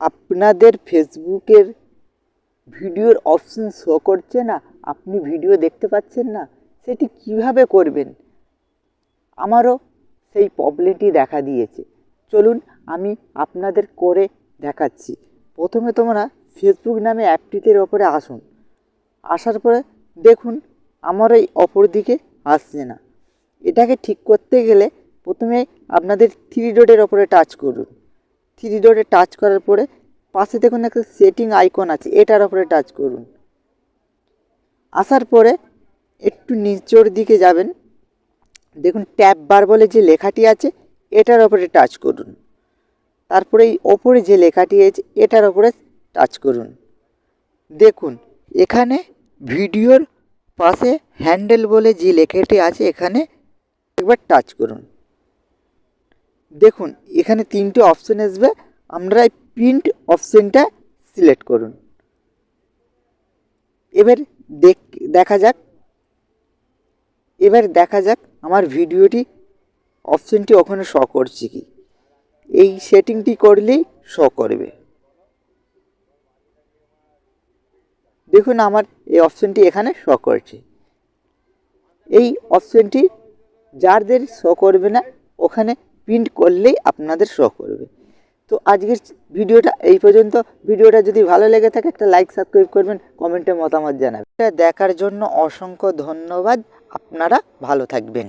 আপনাদের ফেসবুকের ভিডিওর অপশন শো করছে না, আপনি ভিডিও দেখতে পাচ্ছেন না, সেটি কিভাবে করবেন? আমারও সেই প্রবলেমটি দেখা দিয়েছে। চলুন আমি আপনাদের করে দেখাচ্ছি। প্রথমে তোমরা ফেসবুক নামে অ্যাপটির ওপরে আসুন। আসার পরে দেখুন আমার এই অপর দিকে আসছে না। এটাকে ঠিক করতে গেলে প্রথমে আপনাদের থ্রি ডটের ওপরে টাচ করুন। থ্রি ডটে টাচ করার পরে পাশে দেখুন একটা সেটিং আইকন আছে, এটার ওপরে টাচ করুন। আসার পরে একটু নিচের দিকে যাবেন, দেখুন ট্যাব বার বলে যে লেখাটি আছে এটার ওপরে টাচ করুন। তারপরে এই ওপরে যে লেখাটি আছে এটার ওপরে টাচ করুন। দেখুন এখানে ভিডিওর পাশে হ্যান্ডেল বলে যে লেখাটি আছে এখানে একবার টাচ করুন। দেখুন এখানে তিনটে অপশন আসবে, আপনারা এই প্রিন্ট অপশনটা সিলেক্ট করুন। এবার দেখা যাক আমার ভিডিওটি অপশনটি ওখানে শো করছে কি। এই সেটিংটি করলেই শো করবে। দেখুন আমার এই অপশনটি এখানে শো করছে। এই অপশনটি যাদের শো করবে না ওখানে প্রিন্ট করলেই আপনাদের শো করবে। তো আজকের ভিডিওটা এই পর্যন্ত। ভিডিওটা যদি ভালো লেগে থাকে একটা লাইক সাবস্ক্রাইব করবেন, কমেন্টে মতামত জানাবেন। এটা দেখার জন্য অসংখ্য ধন্যবাদ। আপনারা ভালো থাকবেন।